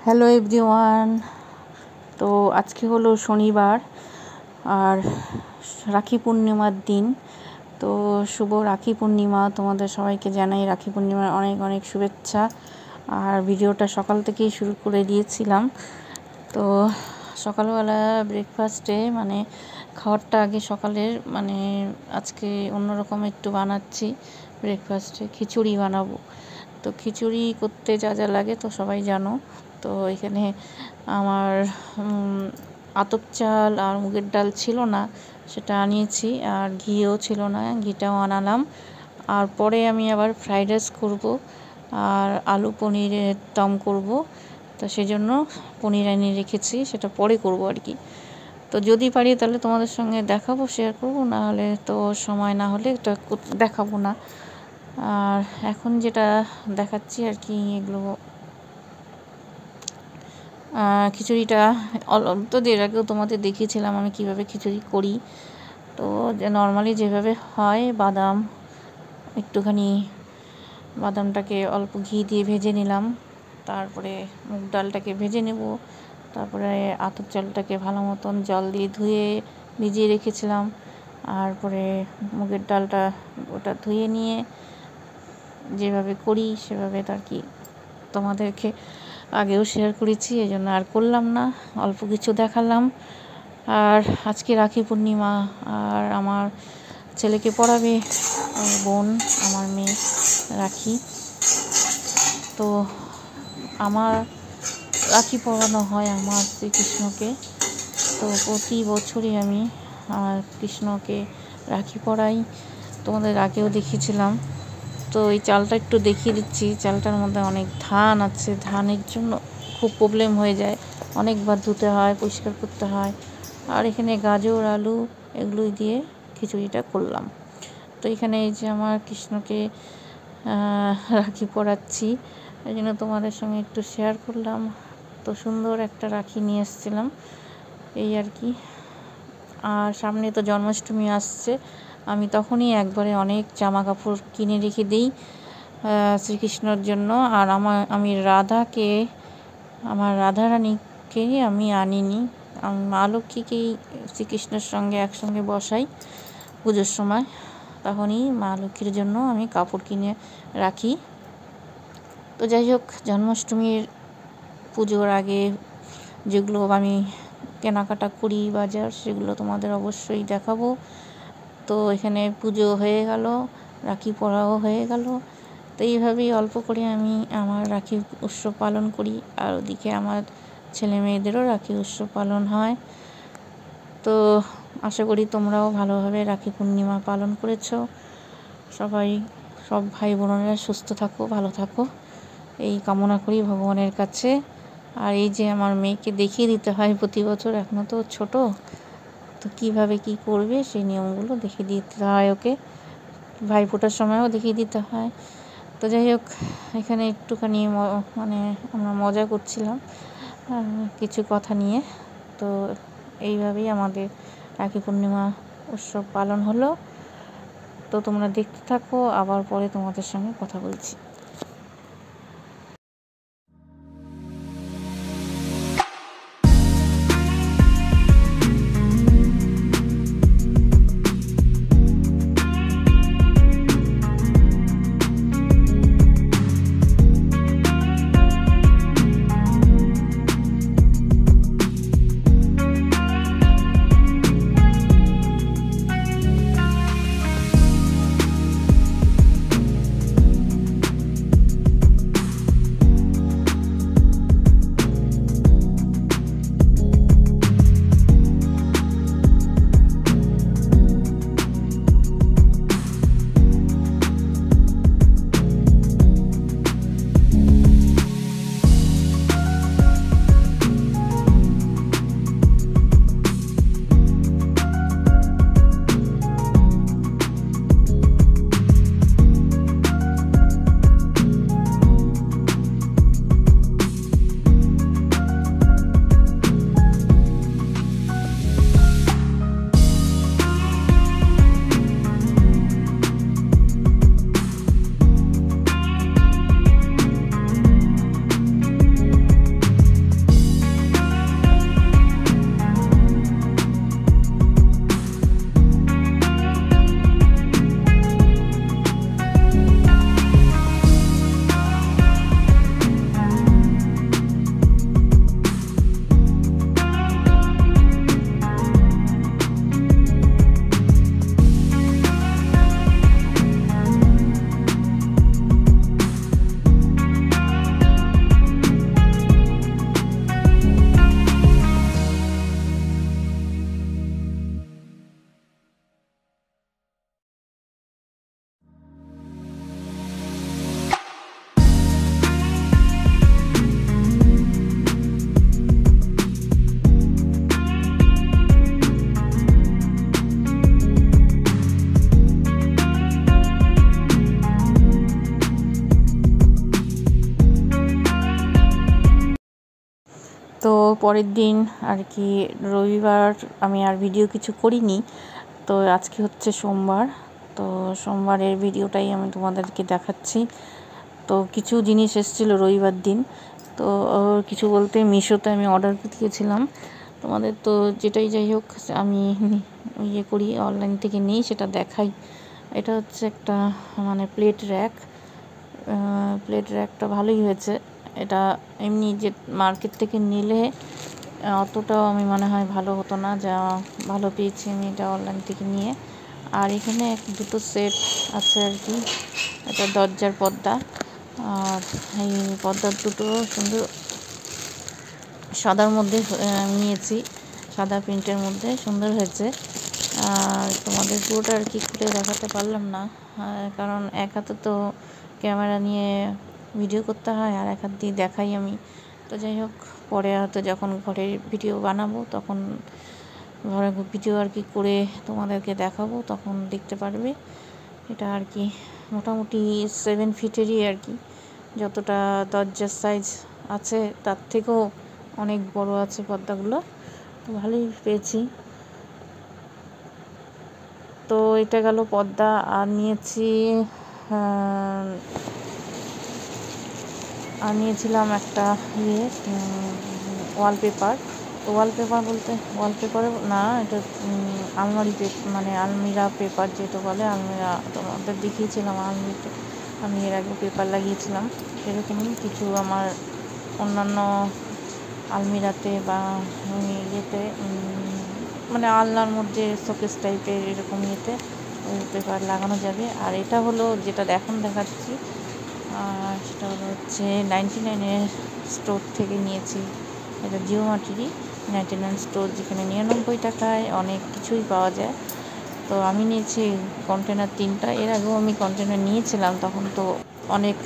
Hello everyone. তো আজকে হলো শনিবার আর রাখি পূর্ণিমার দিন। তো শুভ রাখি পূর্ণিমা, তোমাদের সবাইকে জানাই রাখি পূর্ণিমার অনেক অনেক শুভেচ্ছা। আর ভিডিওটা সকাল থেকেই শুরু করে দিয়েছিলাম। তো সকালবেলা ব্রেকফাস্টে খাবারটা আগে সকালের আজকে অন্যরকম একটু বানাচ্ছি। ব্রেকফাস্টে খিচুড়ি বানাবো। তো খিচুড়ি করতে যা যা লাগে তো সবাই জানো। তো এখানে আমার আতপ চাল আর মুগের ডাল ছিল না, সেটা আনিয়েছি। আর ঘিও ছিল না, ঘিটাও আনালাম। আর পরে আমি আবার ফ্রাইড রাইস করবো আর আলু পনিরের দম করব। তো সেজন্য পনির এনে রেখেছি, সেটা পরে করব আর কি। তো যদি পারি তাহলে তোমাদের সঙ্গে দেখাবো, শেয়ার করব, না হলে তো সময় না হলে এটা দেখাবো না। আর এখন যেটা দেখাচ্ছি আর কি, এগুলো খিচুড়িটা তো এর আগেও তোমাদের দেখিয়েছিলাম আমি কিভাবে খিচুড়ি করি। তো নর্মালি যেভাবে হয়, বাদামটাকে অল্প ঘি দিয়ে ভেজে নিলাম, তারপরে মুগ ডালটাকে ভেজে নেব, তারপরে আতপ চালটাকে ভালো মতন জল দিয়ে ধুয়ে ভিজিয়ে রেখেছিলাম। আর পরে মুগের ডালটা ওটা ধুয়ে নিয়ে যেভাবে করি সেভাবে আর কি তোমাদেরকে আগেও শেয়ার করেছি, এই জন্য আর করলাম না, অল্প কিছু দেখালাম। আর আজকে রাখি পূর্ণিমা, আর আমার ছেলেকে পড়াবে বোন, আমার মেয়ে রাখি। তো আমার রাখি পরানো হয় আমার শ্রীকৃষ্ণকে। তো প্রতি বছরই আমি আমার কৃষ্ণকে রাখি পরাই, তোমাদের আগেও দেখিয়েছিলাম। তো এই চালটা একটু দেখিয়ে দিচ্ছি। চালটার মধ্যে অনেক ধান আছে, ধানের জন্য খুব প্রবলেম হয়ে যায়, অনেকবার ধুতে হয়, পরিষ্কার করতে হয়। আর এখানে গাজর, আলু এগুলোই দিয়ে খিচুড়িটা করলাম। তো এখানে এই যে আমার কৃষ্ণকে রাখি পরাচ্ছি, এই জন্য তোমাদের সঙ্গে একটু শেয়ার করলাম। তো সুন্দর একটা রাখি নিয়ে এসেছিলাম, এই আর কি। আর সামনে তো জন্মাষ্টমী আসছে, আমি তখনই একবারে অনেক জামা কাপড় কিনে রেখে দিই শ্রীকৃষ্ণর জন্য। আর আমি আমার রাধারানীকে আমি আনিনি, আমি মা লক্ষ্মীকেই শ্রীকৃষ্ণের সঙ্গে একসঙ্গে বসাই পুজোর সময়, তখনই মা লক্ষ্মীর জন্য আমি কাপড় কিনে রাখি। তো যাই হোক, জন্মাষ্টমীর পুজোর আগে যেগুলো আমি কেনাকাটা করি বাজার, সেগুলো তোমাদের অবশ্যই দেখাবো। তো এখানে পুজো হয়ে গেল, রাখি পরাও হয়ে গেল। তো এইভাবেই অল্প করে আমি আমার রাখি উৎসব পালন করি। আর ওদিকে আমার ছেলে মেয়েদেরও রাখি উৎসব পালন হয়। তো আশা করি তোমরাও ভালোভাবে রাখি পূর্ণিমা পালন করেছো। সব ভাই বোনেরা সুস্থ থাকো, ভালো থাকো, এই কামনা করি ভগবানের কাছে। আর এই যে আমার মেয়েকে দেখিয়ে দিতে হয় প্রতি বছর, এখনও তো ছোট, তো কীভাবে কী করবে সেই নিয়মগুলো দেখিয়ে দিতে হয় ওকে। ভাইফোঁটার সময়ও দেখিয়ে দিতে হয়। তো যাই হোক, এখানে একটুখানি আমরা মজা করছিলাম কিছু কথা নিয়ে। তো এইভাবেই আমাদের রাখি পূর্ণিমা উৎসব পালন হলো। তো তোমরা দেখতে থাকো, আবার পরে তোমাদের সঙ্গে কথা বলছি। তো পরের দিন আর কি রবিবার আমি আর ভিডিও কিছু করিনি। তো আজকে হচ্ছে সোমবার, তো সোমবারের ভিডিওটাই আমি তোমাদেরকে দেখাচ্ছি। তো কিছু জিনিস এসেছিলো রবিবার দিন, তো কিছু বলতে মিশোতে আমি অর্ডার দিয়েছিলাম তোমাদের। তো যেটাই যাই হোক, আমি ইয়ে করি অনলাইন থেকে নিই, সেটা দেখাই। এটা হচ্ছে একটা মানে প্লেট র্যাকটা ভালোই হয়েছে। এটা এমনি যে মার্কেট থেকে নিলে অতটাও আমি মনে হয় ভালো হতো না, যা ভালো পেয়েছি আমি এটা অনলাইন থেকে নিয়ে। আর এখানে দুটো সেট আছে আর কি, এটা দরজার পর্দা, আর এই পর্দার দুটো সুন্দর সাদার মধ্যে নিয়েছি, সাদা প্রিন্টের মধ্যে সুন্দর হয়েছে। আর তোমাদের পুরোটা আর কি খুলে দেখাতে পারলাম না, কারণ এক হাতে তো ক্যামেরা নিয়ে ভিডিও করতে হয় আর এক হাত দিয়ে দেখাই আমি। তো যাই হোক, পরে হয়তো যখন ঘরে ভিডিও বানাবো তখন ঘরে ভিডিও আর কি করে তোমাদেরকে দেখাবো, তখন দেখতে পারবে। এটা আর কি মোটামুটি 7 ফিটেরই আর কি, যতটা দরজার সাইজ আছে তার থেকেও অনেক বড় আছে পর্দাগুলো, তো ভালোই পেয়েছি। তো এটা গেল পর্দা। আর নিয়েছিলাম একটা ওয়ালপেপার। তো ওয়ালপেপার বলতে ওয়ালপেপার না, এটা মানে আলমিরা পেপার যেটা বলে, আলমিরা তোমাদের দেখিয়েছিলাম। আলমিরাতে আমি এর আগে পেপার লাগিয়েছিলাম, সেরকমই কিছু আমার অন্যান্য আলমিরাতে বা ইয়েতে মানে আলনার মধ্যে শোকেস টাইপের এরকম ইয়েতে ওই পেপার লাগানো যাবে। আর এটা হলো যেটা এখন দেখাচ্ছি, সেটা হচ্ছে 99 স্টোর থেকে নিয়েছি। এটা জিও মার্টেরই 99 স্টোর, যেখানে 99 টাকায় অনেক কিছুই পাওয়া যায়। তো আমি নিয়েছি কন্টেনার 3টা। এর আগেও আমি কন্টেনার নিয়েছিলাম, তখন তো অনেক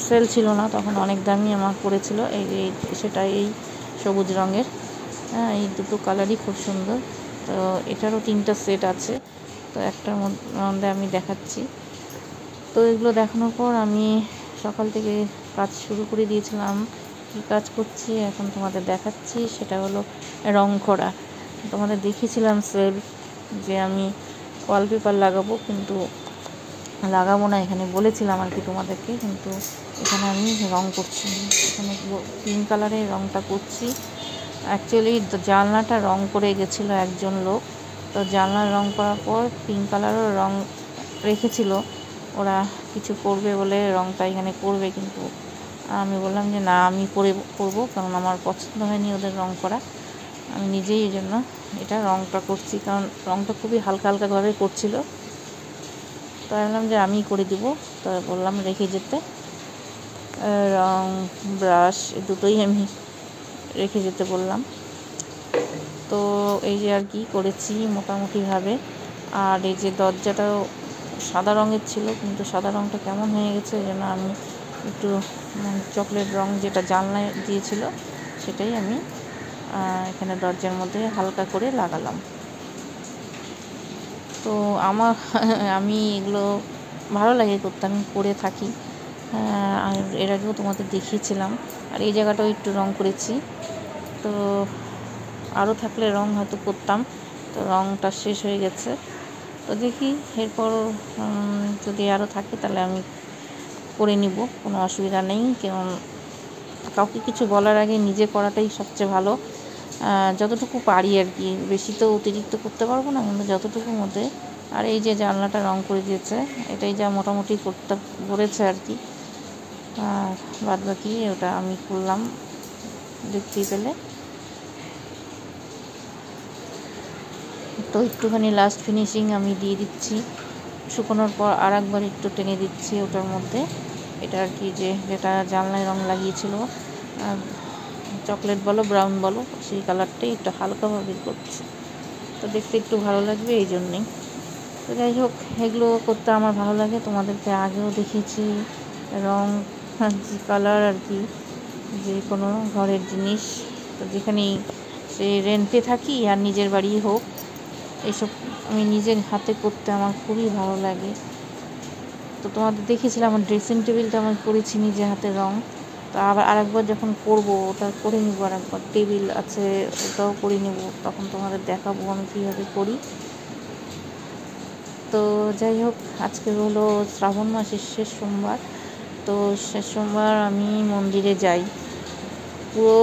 সেল ছিল না, তখন অনেক দামই আমার পড়েছিল। সেটা এই সবুজ রঙের, এই দুটো কালারই খুব সুন্দর। তো এটারও 3টা সেট আছে, তো একটার মধ্যে আমি দেখাচ্ছি। তো এগুলো দেখানোর পর আমি সকাল থেকে কাজ শুরু করে দিয়েছিলাম। কী কাজ করছি এখন তোমাদের দেখাচ্ছি, সেটা হলো রং করা। তোমাদের দেখিয়েছিলাম যে আমি ওয়ালপেপার লাগাবো, কিন্তু লাগাবো না এখানে বলেছিলাম আর কি তোমাদেরকে, কিন্তু এখানে আমি রং করছি। এখানে পিঙ্ক কালারের রংটা করছি। অ্যাকচুয়ালি জানলাটা রং করে গেছিলো একজন লোক, তো জানলার রং করার পর পিঙ্ক কালারও রং রেখেছিল, ওরা কিছু করবে বলে রংটা এখানে করবে, কিন্তু আমি বললাম যে না, আমি করবো, কারণ আমার পছন্দ হয়নি ওদের রং করা। আমি নিজেই এই জন্য এটা রংটা করছি, কারণ রংটা খুবই হালকা হালকাভাবে করছিল। তো বললাম যে আমি করে দিব, তো বললাম রেখে যেতে রং ব্রাশ দুটোই আমি রেখে যেতে বললাম। তো এই যে আর কি করেছি মোটামুটিভাবে। আর এই যে দরজাটাও সাদা রঙের ছিল, কিন্তু সাদা রঙটা কেমন হয়ে গেছে, এই জন্য আমি একটু চকলেট রং যেটা জানলায় দিয়েছিল সেটাই আমি এখানে দরজার মধ্যে হালকা করে লাগালাম। তো আমি এগুলো ভালো লাগে করতে, আমি করে থাকি। আর এর আগেও তোমাদের দেখিয়েছিলাম। আর এই জায়গাটাও একটু রং করেছি, তো আরও থাকলে রং হয়তো করতাম, তো রংটা শেষ হয়ে গেছে। তো দেখি এরপর যদি আরও থাকে তাহলে আমি করে নিব, কোনো অসুবিধা নেই। কারণ কাউকে কিছু বলার আগে নিজে করাটাই সবচেয়ে ভালো, যতটুকু পারি আর কি। বেশি তো অতিরিক্ত করতে পারবো না, কিন্তু যতটুকুর মধ্যে। আর এই যে জানলাটা রং করে দিয়েছে, এটাই যা মোটামুটি করতে বলেছে আর কি। আর বাদ বাকি ওটা আমি করলাম, দেখতেই পেলে। তো একটুখানি লাস্ট ফিনিশিং আমি দিয়ে দিচ্ছি, শুকোনোর পর আর একবার একটু টেনে দিচ্ছি ওটার মধ্যে। এটা আর কি যেটা জানলায় রং লাগিয়েছিল, চকলেট বলো ব্রাউন বলো, সেই কালারটাই একটু হালকাভাবে করছি, তো দেখতে একটু ভালো লাগবে এই জন্যেই। তো যাই হোক, এগুলো করতে আমার ভালো লাগে। তোমাদেরকে আগেও দেখিয়েছি রং কালার আর কি, যে কোনো ঘরের জিনিস, তো যেখানেই সে রেন্টে থাকি আর নিজের বাড়ি হোক, এইসব আমি নিজের হাতে করতে আমার খুবই ভালো লাগে। তো তোমাদের দেখেছিলাম আমার ড্রেসিং টেবিলটা আমি করেছি নিজে হাতে রং। তো আবার আরেকবার যখন করবো ওটা করে নিবো, আরেকবার টেবিল আছে ওটাও করে নেবো, তখন তোমাদের দেখাবো আমি কীভাবে করি। তো যাই হোক, আজকে হলো শ্রাবণ মাসের শেষ সোমবার। তো শেষ সোমবার আমি মন্দিরে যাই। পুরো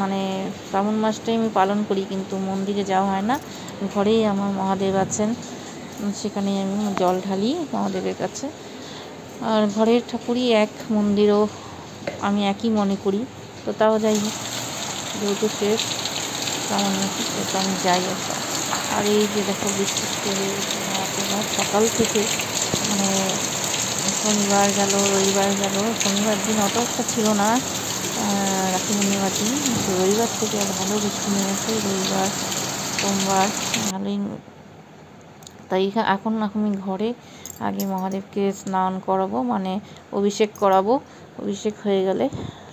মানে শ্রাবণ মাসটাই আমি পালন করি, কিন্তু মন্দিরে যাওয়া হয় না। ঘরেই আমার মহাদেব আছেন, সেখানেই আমি জল ঢালি মহাদেবের কাছে। আর ঘরের ঠাকুরই এক, মন্দিরও আমি একই মনে করি। তো তাও যাই হোক, যেহেতু শেষ শ্রাবণ মাসে সেহেতু আমি যাই একটা। আর এই যে দেখো, বিশেষ করে সকাল থেকে মানে শনিবার গেল, রবিবার গেল, শনিবার দিন অত একটা ছিল না, রাখি পূর্ণিমার দিন, কিন্তু রবিবার থেকে ভালো বৃষ্টি নেমেছে। রবিবার সোমবার ভালোই। তাই এখন আমি ঘরে আগে মহাদেবকে স্নান করাবো, মানে অভিষেক করাবো। অভিষেক হয়ে গেলে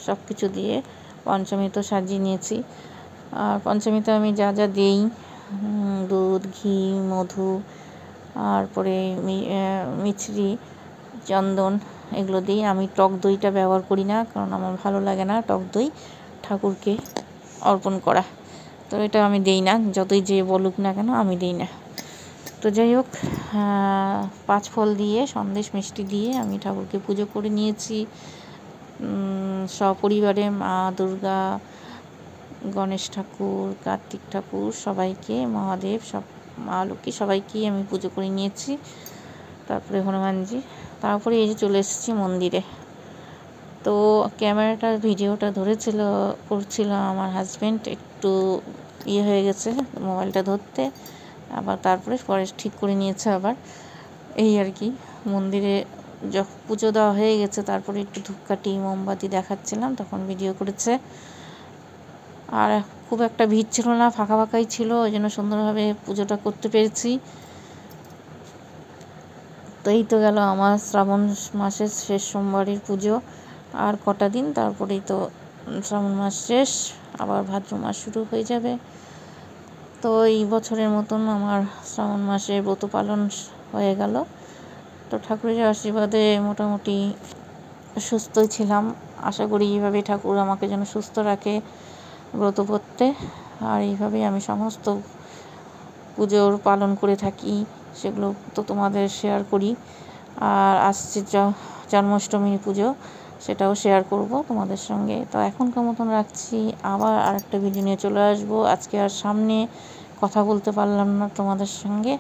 সব কিছু দিয়ে পঞ্চমী তো সাজিয়ে নিয়েছি। আর পঞ্চমীতে আমি যা যা দিই, দুধ, ঘি, মধু, তারপরে মিছরি, চন্দন, এগুলো দিই। আমি টক দইটা ব্যবহার করি না, কারণ আমার ভালো লাগে না টক দই ঠাকুরকে অর্পণ করা। তো এটা আমি দিই না, যতই যে বলুক না কেন আমি দিই না। তো যাই হোক, 5 ফল দিয়ে, সন্দেশ মিষ্টি দিয়ে আমি ঠাকুরকে পুজো করে নিয়েছি। সপরিবারে মা দুর্গা, গণেশ ঠাকুর, কার্তিক ঠাকুর, সবাইকে, মহাদেব, সব মা লক্ষ্মী সবাইকেই আমি পুজো করে নিয়েছি। তারপরে হনুমানজি। তারপরে এই যে চলে এসেছি মন্দিরে। তো ক্যামেরাটা ভিডিওটা করছিল আমার হাজব্যান্ড, একটু হয়ে গেছে মোবাইলটা ধরতে, আবার তারপরে পরে ঠিক করে নিয়েছে আবার, এই আর কি। মন্দিরে যখন পুজো দেওয়া হয়ে গেছে, তারপরে একটু ধূপকাঠি মোমবাতি দেখাচ্ছিলাম, তখন ভিডিও করেছে। আর খুব একটা ভিড় ছিল না, ফাঁকা ফাঁকাই ছিল, ওই জন্য সুন্দরভাবে পুজোটা করতে পেরেছি। তো এই তো গেল আমার শ্রাবণ মাসের শেষ সোমবারের পুজো। আর কটা দিন, তারপরেই তো শ্রাবণ মাস শেষ, আবার ভাদ্র মাস শুরু হয়ে যাবে। তো এই বছরের মতন আমার শ্রাবণ মাসে ব্রত পালন হয়ে গেল। তো ঠাকুরের আশীর্বাদে মোটামুটি সুস্থই ছিলাম। আশা করি এইভাবে ঠাকুর আমাকে যেন সুস্থ রাখে ব্রত করতে। আর এইভাবেই আমি সমস্ত পুজোর পালন করে থাকি, সেগুলো তো তোমাদের শেয়ার করি। আর আসছে জন্মাষ্টমীর পুজো, সেটাও শেয়ার করব তোমাদের সঙ্গে। তো এখনকার মতন রাখছি, আবার আরেকটা ভিডিও নিয়ে চলে আসবো। আজকে আর সামনে কথা বলতে পারলাম না তোমাদের সঙ্গে,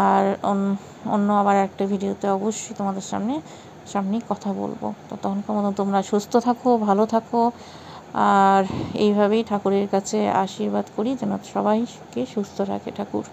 আর অন্য আবার একটা ভিডিওতে অবশ্যই তোমাদের সামনে কথা বলবো। তো তখনকার মতন তোমরা সুস্থ থাকো, ভালো থাকো, আর এইভাবেই ঠাকুরের কাছে আশীর্বাদ করি যেন সবাইকে সুস্থ রাখে ঠাকুর।